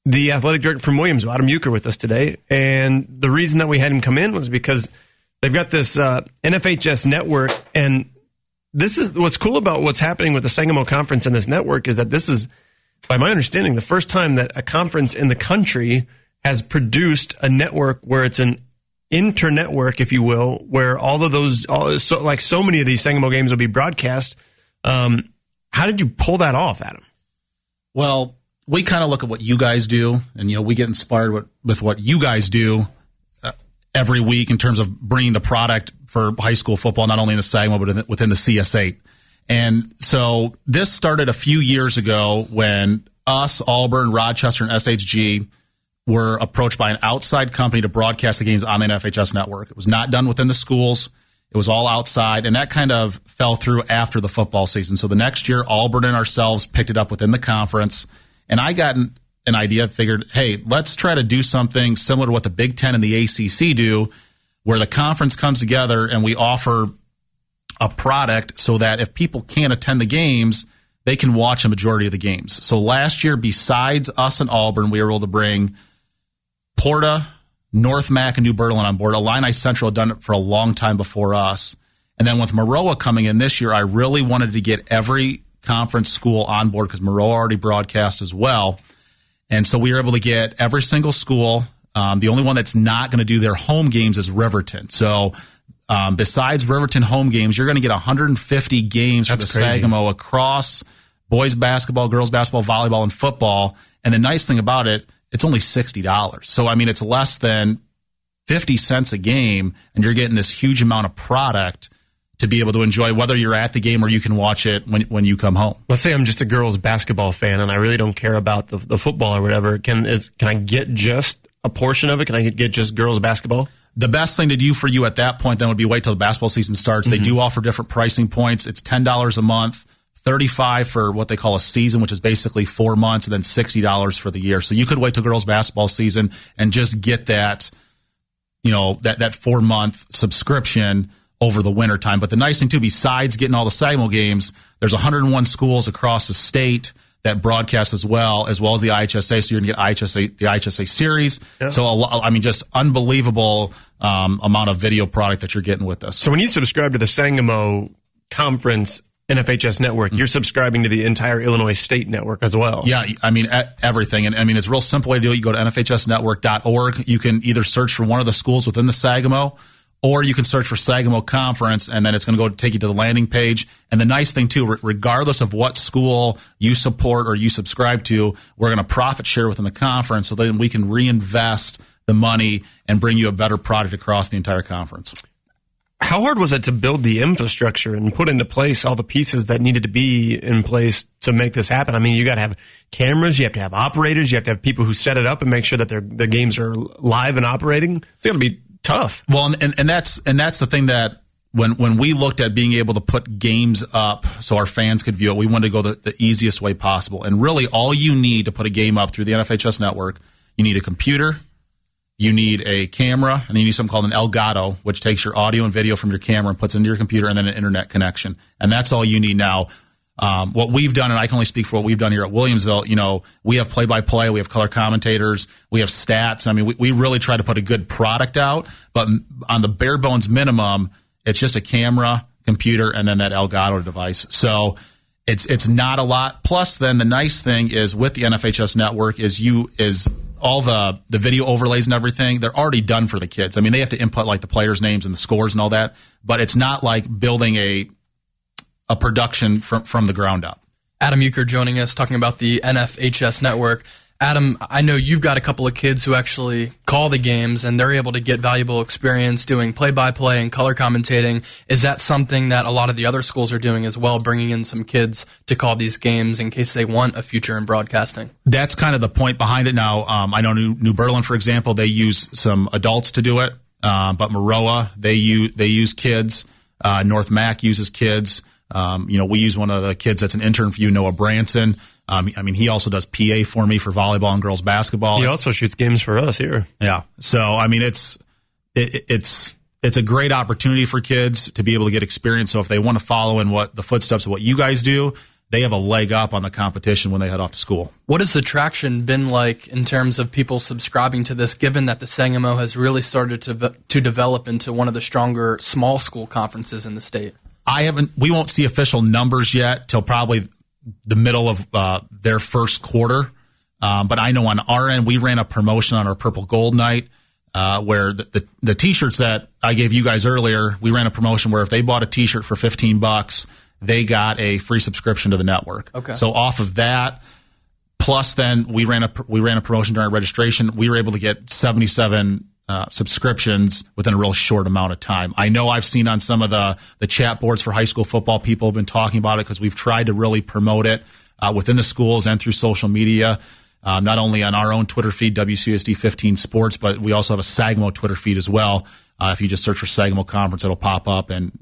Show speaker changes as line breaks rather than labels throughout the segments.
the athletic director from Williamsville, Adam Eucker, with us today. And the reason that we had him come in was because they've got this NFHS Network. And this is what's cool about what's happening with the Sangamo Conference and this network is that this is, by my understanding, the first time that a conference in the country has produced a network where it's an inter-network, if you will, where all of those, so many of these Sangamo games will be broadcast. How did you pull that off, Adam?
Well, we kind of look at what you guys do, and we get inspired with what you guys do every week in terms of bringing the product for high school football, not only in the Sangamo but within the CS8. And so this started a few years ago when us, Auburn, Rochester, and SHG were approached by an outside company to broadcast the games on the NFHS Network. It was not done within the schools. It was all outside, and that kind of fell through after the football season. So the next year, Auburn and ourselves picked it up within the conference, and I got an idea, figured, hey, let's try to do something similar to what the Big Ten and the ACC do, where the conference comes together and we offer a product so that if people can't attend the games, they can watch a majority of the games. So last year, besides us and Auburn, we were able to bring Porta, North Mac, and New Berlin on board. Illini Central had done it for a long time before us. And then with Maroa coming in this year, I really wanted to get every conference school on board because Maroa already broadcast as well. And so we were able to get every single school. The only one that's not going to do their home games is Riverton. So besides Riverton home games, you're going to get 150 games for the Sangamo across boys basketball, girls basketball, volleyball, and football. And the nice thing about it, it's only $60. So, I mean, it's less than 50 cents a game, and you're getting this huge amount of product to be able to enjoy, whether you're at the game or you can watch it when you come home.
Let's say I'm just a girls basketball fan, and I really don't care about the football or whatever. Can I get just a portion of it? Can I get just girls basketball?
The best thing to do for you at that point then would be wait till the basketball season starts. Mm-hmm. They do offer different pricing points. It's $10 a month. $35 for what they call a season, which is basically 4 months, and then $60 for the year. So you could wait till girls basketball season and just get that, that 4 month subscription over the winter time. But the nice thing too, besides getting all the Sangamo games, there's 101 schools across the state that broadcast as well as the IHSA. So you're going to get the IHSA series. Yeah. So just unbelievable amount of video product that you're getting with this.
So when you subscribe to the Sangamo Conference NFHS Network, you're subscribing to the entire Illinois State Network as well.
Yeah, everything. And it's a real simple way to do it. You go to nfhsnetwork.org. You can either search for one of the schools within the Sangamo, or you can search for Sangamo Conference, and then it's going to take you to the landing page. And the nice thing, too, regardless of what school you support or you subscribe to, we're going to profit share within the conference so then we can reinvest the money and bring you a better product across the entire conference.
How hard was it to build the infrastructure and put into place all the pieces that needed to be in place to make this happen? I mean, you got to have cameras, you have to have operators, you have to have people who set it up and make sure that their games are live and operating. It's going to be tough.
Well, and that's the thing that when we looked at being able to put games up so our fans could view it, we wanted to go the easiest way possible. And really, all you need to put a game up through the NFHS Network, you need a computer, you need a camera, and then you need something called an Elgato, which takes your audio and video from your camera and puts it into your computer, and then an internet connection. And that's all you need now. What we've done, and I can only speak for what we've done here at Williamsville, we have play-by-play, we have color commentators, we have stats. I mean, we really try to put a good product out, but on the bare bones minimum, it's just a camera, computer, and then that Elgato device. So it's not a lot. Plus, then the nice thing is with the NFHS Network is all the video overlays and everything, they're already done for the kids. I mean, they have to input like the players' names and the scores and all that, but it's not like building a production from the ground up.
Adam Eucker joining us, talking about the NFHS Network. Adam, I know you've got a couple of kids who actually call the games, and they're able to get valuable experience doing play-by-play and color commentating. Is that something that a lot of the other schools are doing as well, bringing in some kids to call these games in case they want a future in broadcasting?
That's kind of the point behind it now. I know New Berlin, for example, they use some adults to do it, but Maroa, they use kids. North Mac uses kids. We use one of the kids that's an intern for you, Noah Branson. He also does PA for me for volleyball and girls basketball.
He also shoots games for us here.
Yeah. So, it's a great opportunity for kids to be able to get experience. So if they want to follow in what the footsteps of what you guys do, they have a leg up on the competition when they head off to school.
What has the traction been like in terms of people subscribing to this, given that the Sangamo has really started to develop into one of the stronger small school conferences in the state?
We won't see official numbers yet till probably the middle of their first quarter. But I know on our end, we ran a promotion on our Purple Gold Night where the T-shirts that I gave you guys earlier, we ran a promotion where if they bought a T-shirt for $15, they got a free subscription to the network.
Okay.
So off of that, plus then we ran a promotion during registration. We were able to get 77 subscriptions within a real short amount of time. I know I've seen on some of the chat boards for high school football, people have been talking about it because we've tried to really promote it within the schools and through social media. Not only on our own Twitter feed, WCSD 15 Sports, but we also have a Sangamo Twitter feed as well. If you just search for Sangamo Conference, it'll pop up, and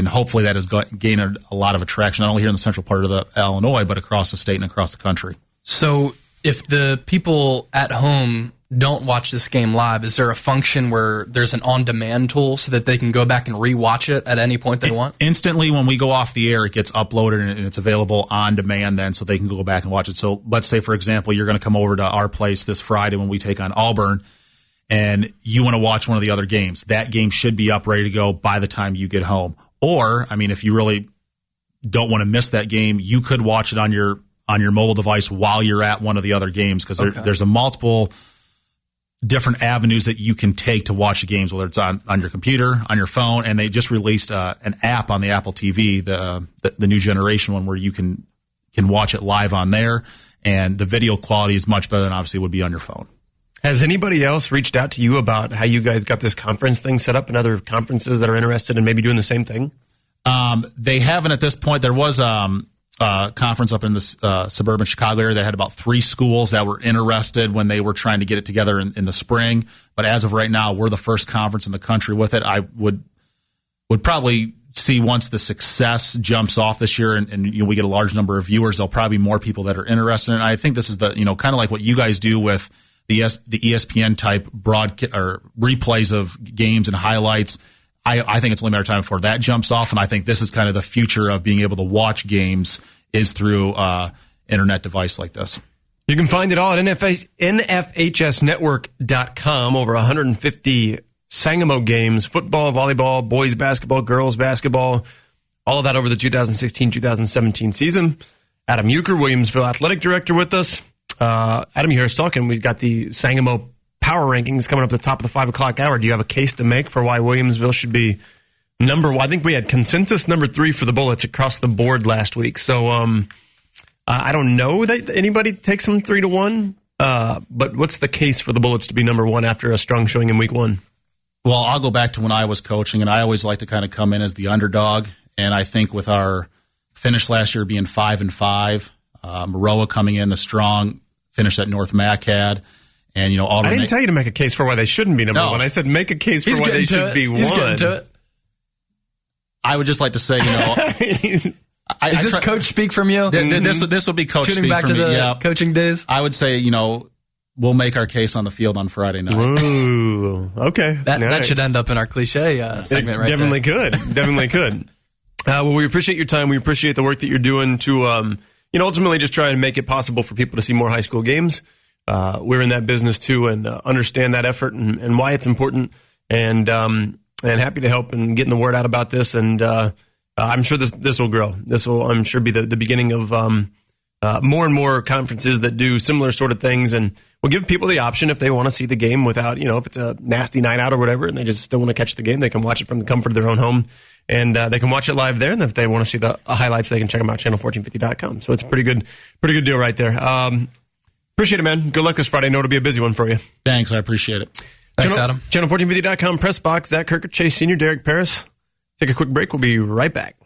hopefully that has gained a lot of attraction, not only here in the central part of Illinois, but across the state and across the country.
So if the people at home don't watch this game live, is there a function where there's an on-demand tool so that they can go back and rewatch it at any point they want?
Instantly, when we go off the air, it gets uploaded and it's available on demand then, so they can go back and watch it. So let's say, for example, you're going to come over to our place this Friday when we take on Auburn, and you want to watch one of the other games. That game should be up, ready to go by the time you get home. Or, I mean, if you really don't want to miss that game, you could watch it on your mobile device while you're at one of the other games, because there's a multiple different avenues that you can take to watch the games, whether it's on your computer, on your phone, and they just released an app on the Apple TV, the new generation one, where you can watch it live on there, and the video quality is much better than obviously it would be on your phone.
Has anybody else reached out to you about how you guys got this conference thing set up, and other conferences that are interested in maybe doing the same thing?
They haven't at this point. There was conference up in the suburban Chicago area that had about 3 schools that were interested when they were trying to get it together in the spring. But as of right now, we're the first conference in the country with it. I would probably see once the success jumps off this year and we get a large number of viewers, there'll probably be more people that are interested in it. I think this is kind of like what you guys do with the ESPN type or replays of games and highlights. I think it's only a matter of time before that jumps off, and I think this is kind of the future of being able to watch games is through internet device like this.
You can find it all at NFHSnetwork.com. Over 150 Sangamo games, football, volleyball, boys basketball, girls basketball, all of that over the 2016-2017 season. Adam Eucker, Williamsville Athletic Director, with us. Adam, you hear us talking. We've got the Sangamo Power Rankings coming up at the top of the 5 o'clock hour. Do you have a case to make for why Williamsville should be number 1? I think we had consensus number 3 for the Bullets across the board last week. So I don't know that anybody takes them 3-1. But what's the case for the Bullets to be number 1 after a strong showing in week 1?
Well, I'll go back to when I was coaching, and I always like to kind of come in as the underdog. And I think with our finish last year being 5-5, Maroa coming in the strong finish that North Mac had. And, Auburn.
I didn't tell you to make a case for why they shouldn't be number 1. I said make a case for why they should be 1.
He's getting to it.
I would just like to say,
is this coach speak from you?
This will be coach
Tuning
speak
back
from
to
me.
the coaching days?
I would say, we'll make our case on the field on Friday night.
Ooh, okay.
That should end up in our cliche segment right
definitely
there.
Definitely could. Well, we appreciate your time. We appreciate the work that you're doing to, ultimately just try and make it possible for people to see more high school games. We're in that business too, and understand that effort and why it's important, and happy to help and getting the word out about this. And I'm sure this will grow. This will, I'm sure, be the beginning of more and more conferences that do similar sort of things, and will give people the option if they want to see the game without, if it's a nasty night out or whatever, and they just still want to catch the game, they can watch it from the comfort of their own home, and they can watch it live there. And if they want to see the highlights, they can check them out channel1450.com. So it's a pretty good deal right there. Appreciate it, man. Good luck this Friday. I know it'll be a busy one for you.
Thanks. I appreciate it.
Thanks, Adam.
Channel1450.com, Pressbox, Zach Kirkert, Chase Sr., Derek Paris. Take a quick break. We'll be right back.